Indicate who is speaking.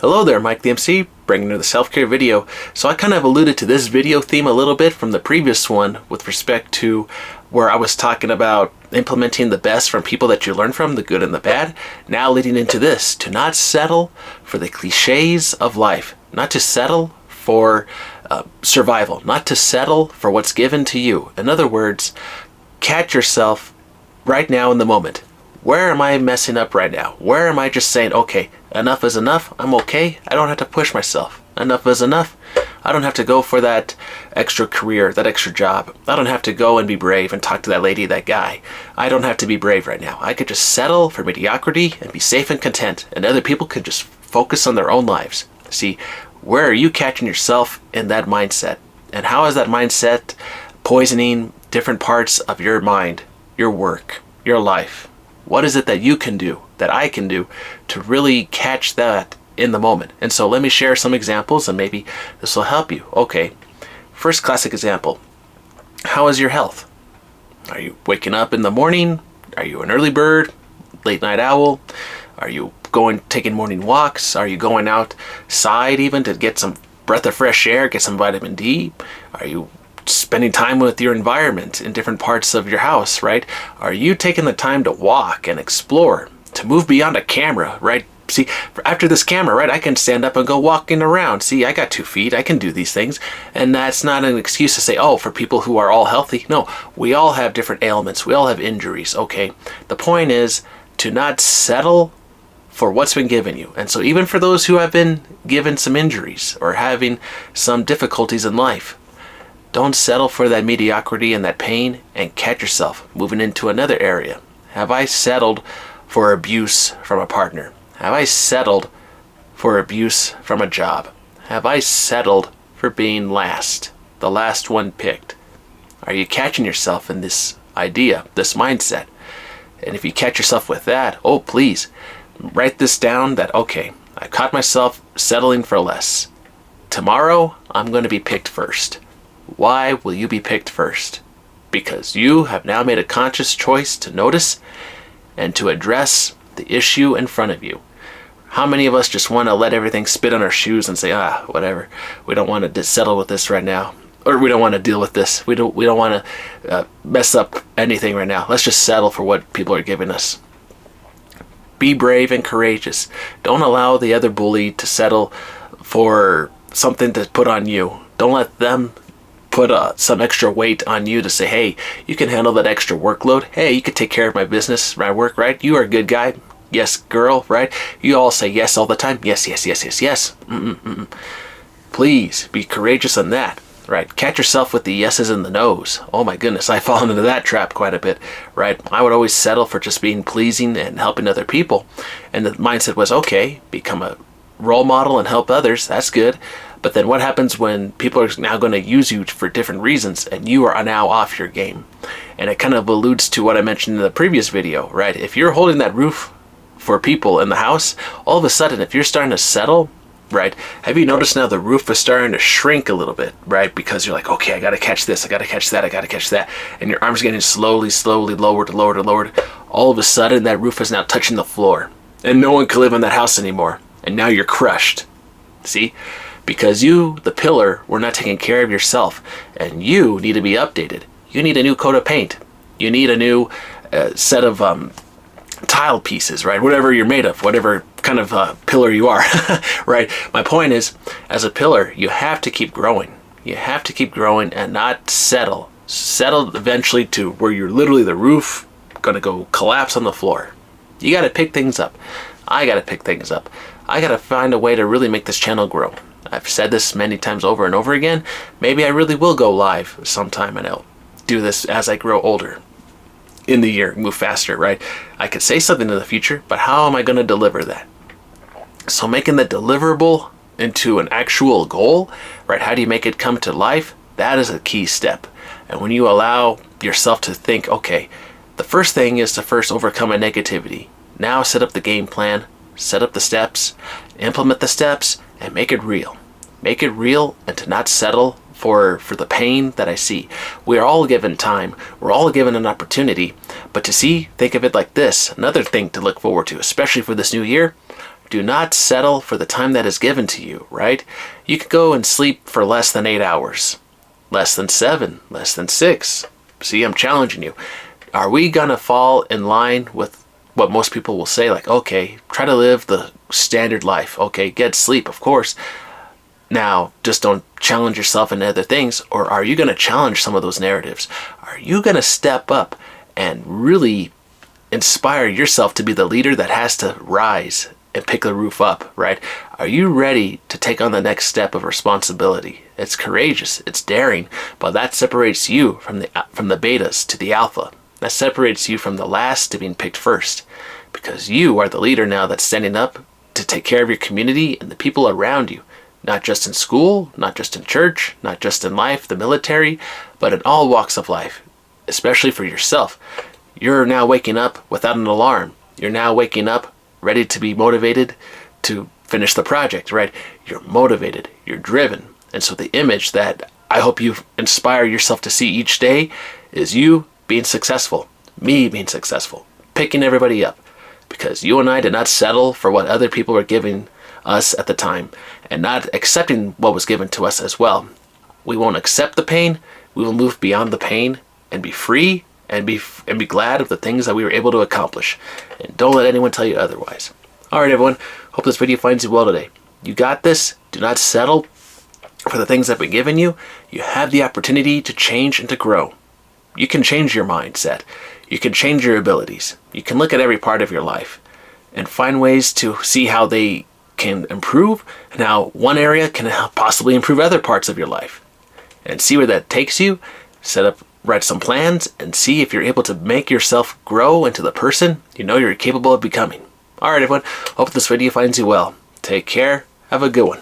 Speaker 1: Hello there, Mike the MC, bringing you the self-care video. So I kind of alluded to this video theme a little bit from the previous one with respect to where I was talking about implementing the best from people that you learn from, the good and the bad. Now leading into this, to not settle for the cliches of life, not to settle for survival, not to settle for what's given to you. In other words, catch yourself right now in the moment. Where am I messing up right now? Where am I just saying, okay, enough is enough, I'm okay, I don't have to push myself. Enough is enough. I don't have to go for that extra career, that extra job. I don't have to go and be brave and talk to that lady, that guy. I don't have to be brave right now. I could just settle for mediocrity and be safe and content, and other people could just focus on their own lives. See, where are you catching yourself in that mindset? And how is that mindset poisoning different parts of your mind, your work, your life? What is it that you can do, that I can do, to really catch that in the moment? And so let me share some examples and maybe this will help you. Okay, first classic example. How is your health? Are you waking up in the morning? Are you an early bird, late night owl? Are you taking morning walks? Are you going outside even to get some breath of fresh air, get some vitamin D? Are you spending time with your environment in different parts of your house, right? Are you taking the time to walk and explore, to move beyond a camera, right? See, after this camera, right, I can stand up and go walking around. See, I got 2 feet, I can do these things. And that's not an excuse to say, oh, for people who are all healthy. No, we all have different ailments. We all have injuries, okay? The point is to not settle for what's been given you. And so even for those who have been given some injuries or having some difficulties in life, don't settle for that mediocrity and that pain, and catch yourself moving into another area. Have I settled for abuse from a partner? Have I settled for abuse from a job? Have I settled for being last, the last one picked? Are you catching yourself in this idea, this mindset? And if you catch yourself with that, oh, please write this down that, okay, I caught myself settling for less. Tomorrow, I'm going to be picked first. Why will you be picked first? Because you have now made a conscious choice to notice and to address the issue in front of you. How many of us just want to let everything spit on our shoes and say, whatever, we don't want to settle with this right now, or we don't want to deal with this, we don't want to mess up anything right now, let's just settle for what people are giving us. Be brave and courageous. Don't allow the other bully to settle for something to put on you. Don't let them put some extra weight on you to say, hey, you can handle that extra workload. Hey, you can take care of my business, my work, right? You are a good guy. Yes, girl, right? You all say yes all the time. Yes, yes, yes, yes, yes. Please be courageous on that, right? Catch yourself with the yeses and the nos. Oh my goodness, I've fallen into that trap quite a bit, right? I would always settle for just being pleasing and helping other people. And the mindset was, okay, become a role model and help others. That's good. But then what happens when people are now going to use you for different reasons and you are now off your game? And it kind of alludes to what I mentioned in the previous video, right? If you're holding that roof for people in the house, all of a sudden, if you're starting to settle, right? Have you noticed now the roof is starting to shrink a little bit, right? Because you're like, okay, I got to catch this, I got to catch that, I got to catch that. And your arms getting slowly lowered. All of a sudden, that roof is now touching the floor. And no one can live in that house anymore. And now you're crushed. See? Because you, the pillar, were not taking care of yourself, and you need to be updated. You need a new coat of paint. You need a new set of tile pieces, right? Whatever you're made of, whatever kind of pillar you are, right? My point is, as a pillar, you have to keep growing. You have to keep growing and not settle. Settle eventually to where you're literally the roof going to go collapse on the floor. You got to pick things up. I got to pick things up. I got to find a way to really make this channel grow. I've said this many times over and over again. Maybe I really will go live sometime and I'll do this as I grow older in the year, move faster, right? I could say something in the future, but how am I going to deliver that? So making the deliverable into an actual goal, right? How do you make it come to life? That is a key step. And when you allow yourself to think, okay, the first thing is to first overcome a negativity. Now set up the game plan, set up the steps, implement the steps, and make it real. Make it real and to not settle for the pain that I see. We are all given time. We're all given an opportunity. But to see, think of it like this. Another thing to look forward to, especially for this new year, Do not settle for the time that is given to you, right? You could go and sleep for less than 8 hours, less than 7, less than 6. See, I'm challenging you. Are we gonna fall in line with what most people will say, like, okay, try to live the standard life. Okay, get sleep, of course. Now, just don't challenge yourself in other things. Or are you going to challenge some of those narratives? Are you going to step up and really inspire yourself to be the leader that has to rise and pick the roof up, right? Are you ready to take on the next step of responsibility? It's courageous, it's daring, but that separates you from the betas to the alpha. That separates you from the last to being picked first, because you are the leader now that's standing up to take care of your community and the people around you, not just in school, not just in church, not just in life, the military, but in all walks of life, especially for yourself. You're now waking up without an alarm. You're now waking up ready to be motivated to finish the project, right? You're motivated, you're driven. And so the image that I hope you inspire yourself to see each day is you being successful, me being successful, picking everybody up, because you and I did not settle for what other people were giving us at the time and not accepting what was given to us as well. We won't accept the pain. We will move beyond the pain and be free and be glad of the things that we were able to accomplish. And don't let anyone tell you otherwise. All right, everyone. Hope this video finds you well today. You got this. Do not settle for the things that have been given you. You have the opportunity to change and to grow. You can change your mindset. You can change your abilities. You can look at every part of your life and find ways to see how they can improve and how one area can possibly improve other parts of your life. And see where that takes you. Write some plans and see if you're able to make yourself grow into the person you know you're capable of becoming. All right, everyone. Hope this video finds you well. Take care. Have a good one.